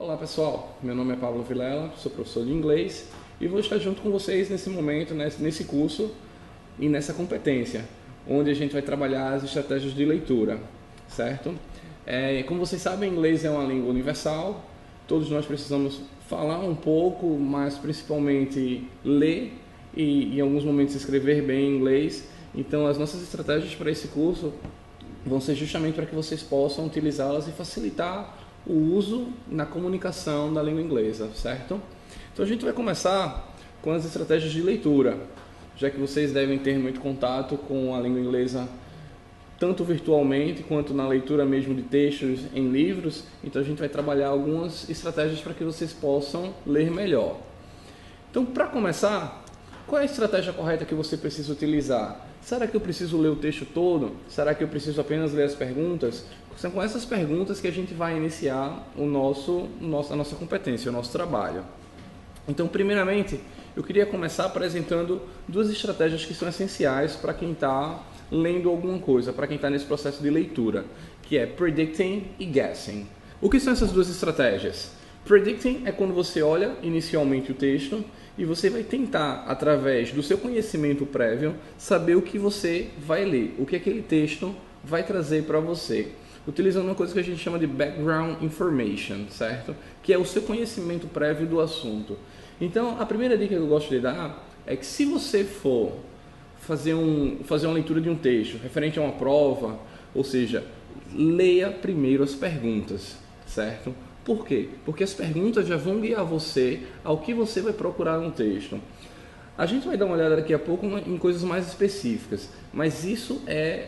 Olá pessoal, meu nome é Pablo Vilela, sou professor de inglês e vou estar junto com vocês nesse momento, nesse curso e nessa competência, onde a gente vai trabalhar as estratégias de leitura, certo? Como vocês sabem, inglês é uma língua universal, todos nós precisamos falar um pouco, mas principalmente ler e em alguns momentos escrever bem em inglês. Então as nossas estratégias para esse curso vão ser justamente para que vocês possam utilizá-las e facilitar o uso na comunicação da língua inglesa, certo? Então a gente vai começar com as estratégias de leitura, já que vocês devem ter muito contato com a língua inglesa tanto virtualmente quanto na leitura mesmo de textos em livros. Então a gente vai trabalhar algumas estratégias para que vocês possam ler melhor. Então, para começar, qual é a estratégia correta que você precisa utilizar? Será que eu preciso ler o texto todo? Será que eu preciso apenas ler as perguntas? São com essas perguntas que a gente vai iniciar a nossa competência, o nosso trabalho. Então, primeiramente, eu queria começar apresentando duas estratégias que são essenciais para quem está lendo alguma coisa, para quem está nesse processo de leitura, que é predicting e guessing. O que são essas duas estratégias? Predicting é quando você olha inicialmente o texto e você vai tentar, através do seu conhecimento prévio, saber o que você vai ler, o que aquele texto vai trazer para você, utilizando uma coisa que a gente chama de background information, certo? Que é o seu conhecimento prévio do assunto. Então, a primeira dica que eu gosto de dar é que se você for fazer uma leitura de um texto referente a uma prova, ou seja, leia primeiro as perguntas, certo? Por quê? Porque as perguntas já vão guiar você ao que você vai procurar no texto. A gente vai dar uma olhada daqui a pouco em coisas mais específicas, mas isso é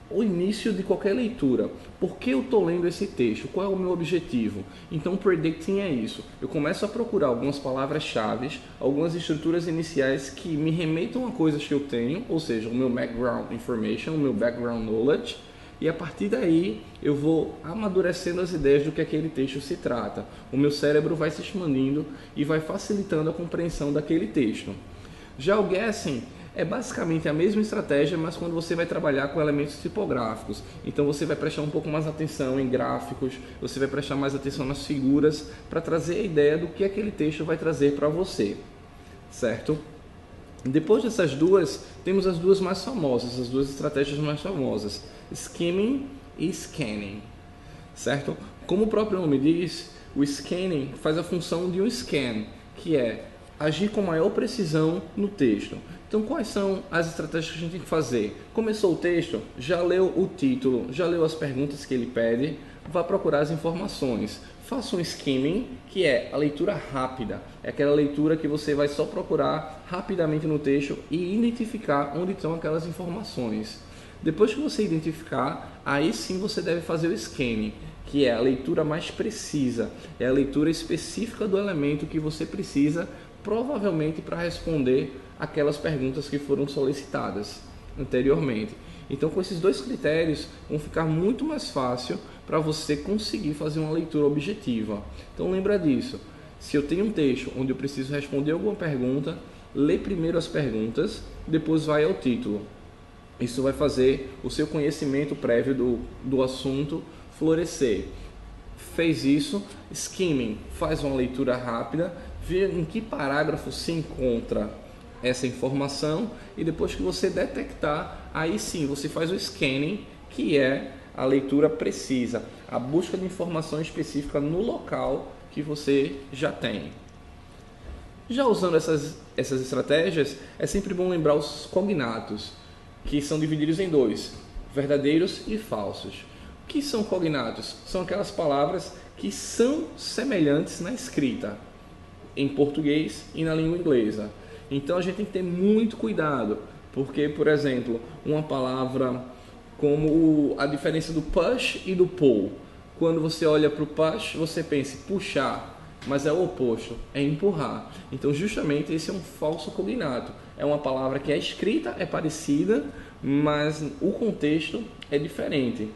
o início de qualquer leitura. Por que eu estou lendo esse texto? Qual é o meu objetivo? Então, predicting é isso. Eu começo a procurar algumas palavras-chave, algumas estruturas iniciais que me remetam a coisas que eu tenho, ou seja, o meu background information, o meu background knowledge, e a partir daí eu vou amadurecendo as ideias do que aquele texto se trata. O meu cérebro vai se expandindo e vai facilitando a compreensão daquele texto. Já o guessing é basicamente a mesma estratégia, mas quando você vai trabalhar com elementos tipográficos. Então você vai prestar um pouco mais atenção em gráficos, você vai prestar mais atenção nas figuras para trazer a ideia do que aquele texto vai trazer para você, certo? Depois dessas duas, temos as duas mais famosas, as duas estratégias mais famosas, skimming e scanning, certo? Como o próprio nome diz, o scanning faz a função de um scan, que é agir com maior precisão no texto. Então, quais são as estratégias que a gente tem que fazer? Começou o texto, já leu o título, já leu as perguntas que ele pede, vá procurar as informações. Faça um skimming, que é a leitura rápida. É aquela leitura que você vai só procurar rapidamente no texto e identificar onde estão aquelas informações. Depois que você identificar, aí sim você deve fazer o scanning, que é a leitura mais precisa, é a leitura específica do elemento que você precisa, provavelmente para responder aquelas perguntas que foram solicitadas anteriormente. Então, com esses dois critérios, vão ficar muito mais fácil para você conseguir fazer uma leitura objetiva. Então, lembra disso. Se eu tenho um texto onde eu preciso responder alguma pergunta, lê primeiro as perguntas, depois vai ao título. Isso vai fazer o seu conhecimento prévio do assunto florescer. Fez isso, skimming, faz uma leitura rápida, vê em que parágrafo se encontra essa informação e depois que você detectar, aí sim você faz o scanning, que é a leitura precisa, a busca de informação específica no local que você já tem. Já usando essas estratégias, é sempre bom lembrar os cognatos, que são divididos em dois, verdadeiros e falsos. O que são cognatos? São aquelas palavras que são semelhantes na escrita, em português e na língua inglesa. Então a gente tem que ter muito cuidado, porque, por exemplo, uma palavra como a diferença do push e do pull. Quando você olha para o push, você pensa em puxar, mas é o oposto, é empurrar. Então justamente esse é um falso cognato. É uma palavra que a escrita é parecida, mas o contexto é diferente.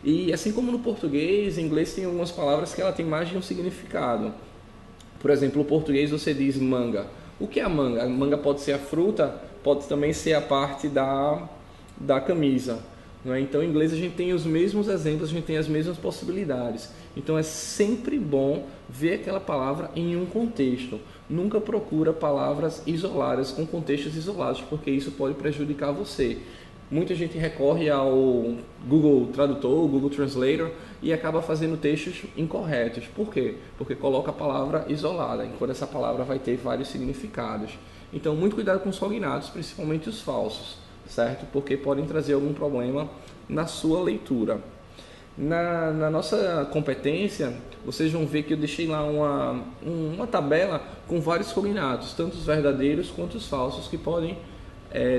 E assim como no português, em inglês tem algumas palavras que ela tem mais de um significado. Por exemplo, no português você diz manga. O que é a manga? A manga pode ser a fruta, pode também ser a parte da camisa. não é? Então, em inglês a gente tem os mesmos exemplos, a gente tem as mesmas possibilidades. Então, é sempre bom ver aquela palavra em um contexto. Nunca procura palavras isoladas, com contextos isolados, porque isso pode prejudicar você. Muita gente recorre ao Google Tradutor, Google Translator, e acaba fazendo textos incorretos. Por quê? Porque coloca a palavra isolada, enquanto essa palavra vai ter vários significados. Então, muito cuidado com os cognatos, principalmente os falsos, certo? Porque podem trazer algum problema na sua leitura. Na nossa competência, vocês vão ver que eu deixei lá uma tabela com vários cognatos, tanto os verdadeiros quanto os falsos, que podem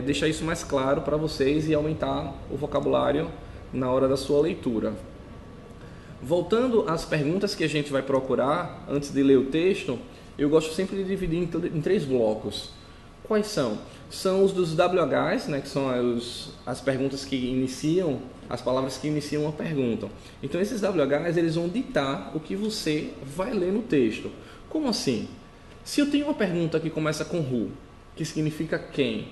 deixar isso mais claro para vocês e aumentar o vocabulário na hora da sua leitura. Voltando às perguntas que a gente vai procurar antes de ler o texto, eu gosto sempre de dividir em 3 blocos. Quais são? São os dos WHs, né, que são as perguntas que iniciam, as palavras que iniciam uma pergunta. Então, esses WHs eles vão ditar o que você vai ler no texto. Como assim? Se eu tenho uma pergunta que começa com who, que significa quem,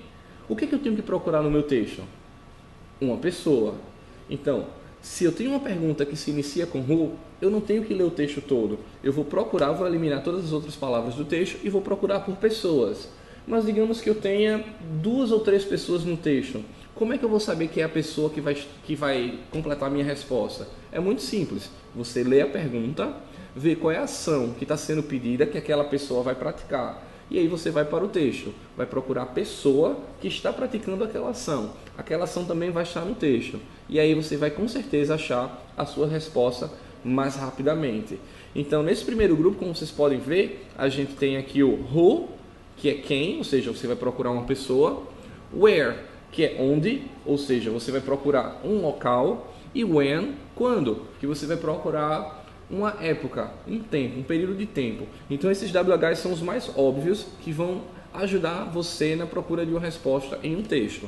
o que eu tenho que procurar no meu texto? Uma pessoa. Então, se eu tenho uma pergunta que se inicia com who, eu não tenho que ler o texto todo. Eu vou procurar, vou eliminar todas as outras palavras do texto e vou procurar por pessoas. Mas digamos que eu tenha 2 ou 3 pessoas no texto. Como é que eu vou saber que é a pessoa que vai completar a minha resposta? É muito simples. Você lê a pergunta, vê qual é a ação que está sendo pedida que aquela pessoa vai praticar. E aí você vai para o texto, vai procurar a pessoa que está praticando aquela ação. Aquela ação também vai estar no texto. E aí você vai com certeza achar a sua resposta mais rapidamente. Então, nesse primeiro grupo, como vocês podem ver, a gente tem aqui o who, que é quem, ou seja, você vai procurar uma pessoa. Where, que é onde, ou seja, você vai procurar um local. E when, quando, que você vai procurar uma época, um tempo, um período de tempo. Então esses WHs são os mais óbvios que vão ajudar você na procura de uma resposta em um texto.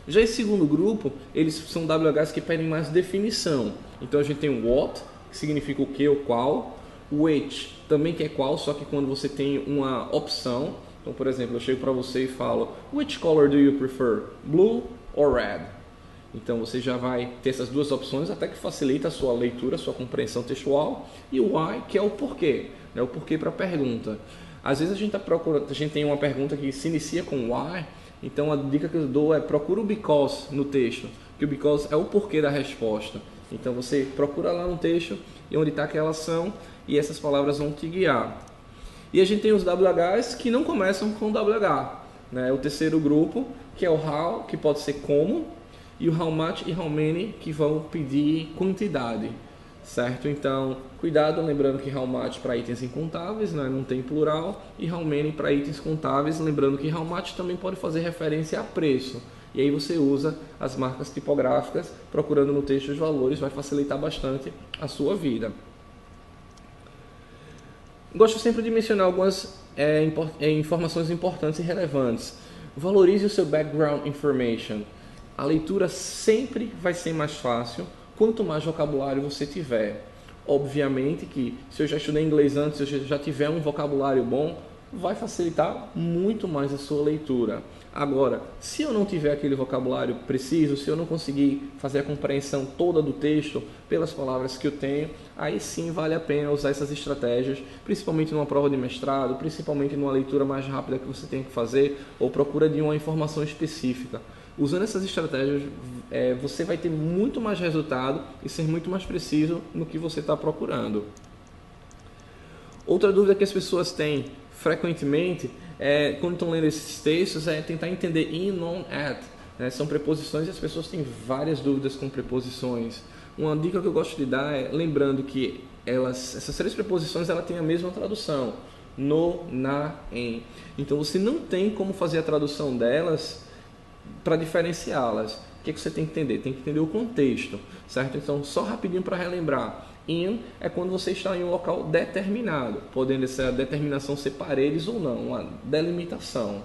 Já esse segundo grupo, eles são WHs que pedem mais definição. Então a gente tem o what, que significa o que ou qual, which, também que é qual, só que quando você tem uma opção. Então, por exemplo, eu chego para você e falo, which color do you prefer, blue or red? Então você já vai ter essas 2 opções, até que facilita a sua leitura, a sua compreensão textual. E o why, que é o porquê, né? O porquê para a pergunta. Às vezes a gente tem uma pergunta que se inicia com why, então a dica que eu dou é procura o because no texto, que o because é o porquê da resposta. Então você procura lá no texto e onde está aquela ação e essas palavras vão te guiar. E a gente tem os WHs que não começam com WH, né? O terceiro grupo, que é o how, que pode ser como, e o how much e how many, que vão pedir quantidade, certo? Então, cuidado, lembrando que how much para itens incontáveis, né? Não tem plural, e how many para itens contáveis, lembrando que how much também pode fazer referência a preço. E aí você usa as marcas tipográficas, procurando no texto os valores, vai facilitar bastante a sua vida. Gosto sempre de mencionar algumas informações importantes e relevantes. Valorize o seu background information. A leitura sempre vai ser mais fácil quanto mais vocabulário você tiver. Obviamente que se eu já estudei inglês antes, se eu já tiver um vocabulário bom, vai facilitar muito mais a sua leitura. Agora, se eu não tiver aquele vocabulário preciso, se eu não conseguir fazer a compreensão toda do texto pelas palavras que eu tenho, aí sim vale a pena usar essas estratégias, principalmente numa prova de mestrado, principalmente numa leitura mais rápida que você tem que fazer, ou procura de uma informação específica. Usando essas estratégias, você vai ter muito mais resultado e ser muito mais preciso no que você está procurando. Outra dúvida que as pessoas têm frequentemente, quando estão lendo esses textos, é tentar entender in, on, at. Né? São preposições e as pessoas têm várias dúvidas com preposições. Uma dica que eu gosto de dar é lembrando que essas 3 preposições têm a mesma tradução, no, na, em. Então você não tem como fazer a tradução delas para diferenciá-las. O que você tem que entender? Tem que entender o contexto, certo? Então, só rapidinho para relembrar. In é quando você está em um local determinado, podendo essa determinação ser paredes ou não, uma delimitação,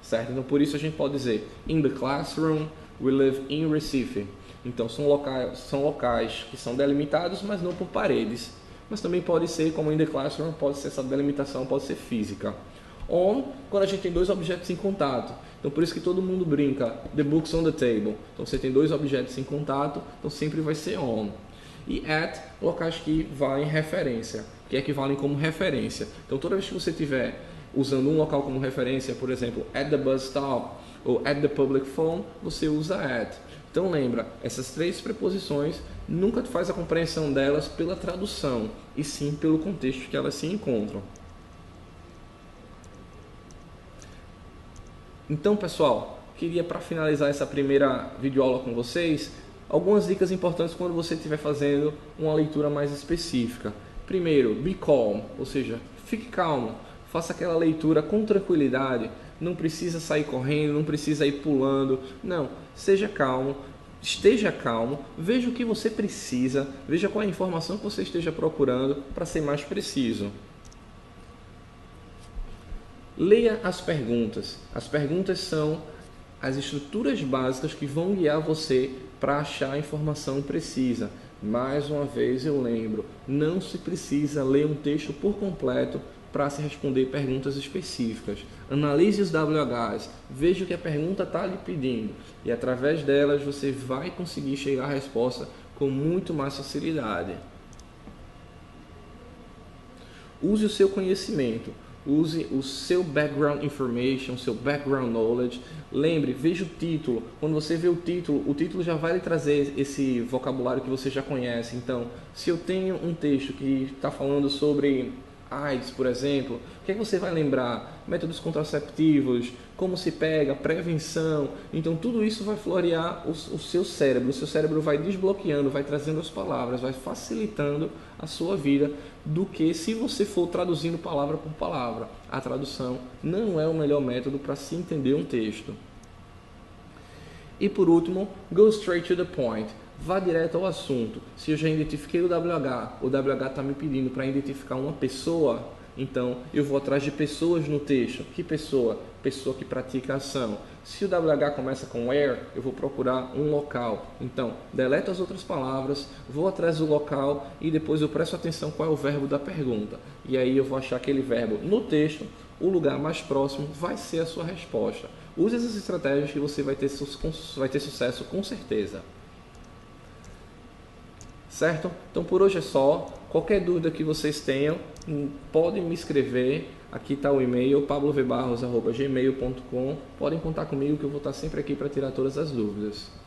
certo? Então, por isso a gente pode dizer in the classroom, we live in Recife. Então, são locais que são delimitados, mas não por paredes. Mas também pode ser, como in the classroom, pode ser essa delimitação, pode ser física. On, quando a gente tem 2 objetos em contato. Então por isso que todo mundo brinca, the book's on the table. Então você tem dois objetos em contato, então sempre vai ser on. E at, locais que valem referência, que equivalem como referência. Então toda vez que você estiver usando um local como referência, por exemplo, at the bus stop ou at the public phone, você usa at. Então lembra, essas três preposições nunca faz a compreensão delas pela tradução, e sim pelo contexto que elas se encontram. Então pessoal, queria para finalizar essa primeira videoaula com vocês, algumas dicas importantes quando você estiver fazendo uma leitura mais específica. Primeiro, be calm, ou seja, fique calmo, faça aquela leitura com tranquilidade, não precisa sair correndo, não precisa ir pulando, não, seja calmo, esteja calmo, veja o que você precisa, veja qual é a informação que você esteja procurando para ser mais preciso. Leia as perguntas. As perguntas são as estruturas básicas que vão guiar você para achar a informação precisa. Mais uma vez eu lembro, não se precisa ler um texto por completo para se responder perguntas específicas. Analise os WHs, veja o que a pergunta está lhe pedindo e através delas você vai conseguir chegar à resposta com muito mais facilidade. Use o seu conhecimento. Use o seu background information, o seu background knowledge. Lembre, veja o título. Quando você vê o título já vai lhe trazer esse vocabulário que você já conhece. Então, se eu tenho um texto que está falando sobre AIDS, por exemplo, o que é que você vai lembrar? Métodos contraceptivos, como se pega, prevenção. Então, tudo isso vai florear o seu cérebro. O seu cérebro vai desbloqueando, vai trazendo as palavras, vai facilitando a sua vida do que se você for traduzindo palavra por palavra. A tradução não é o melhor método para se entender um texto. E por último, go straight to the point. Vá direto ao assunto. Se eu já identifiquei o WH está me pedindo para identificar uma pessoa, então eu vou atrás de pessoas no texto. Que pessoa? Pessoa que pratica a ação. Se o WH começa com where, eu vou procurar um local. Então, deleto as outras palavras, vou atrás do local e depois eu presto atenção qual é o verbo da pergunta. E aí eu vou achar aquele verbo no texto, o lugar mais próximo vai ser a sua resposta. Use essas estratégias que você vai ter sucesso com certeza. Certo? Então por hoje é só. Qualquer dúvida que vocês tenham, podem me escrever. Aqui está o e-mail, pablovebarros@gmail.com. Podem contar comigo que eu vou estar sempre aqui para tirar todas as dúvidas.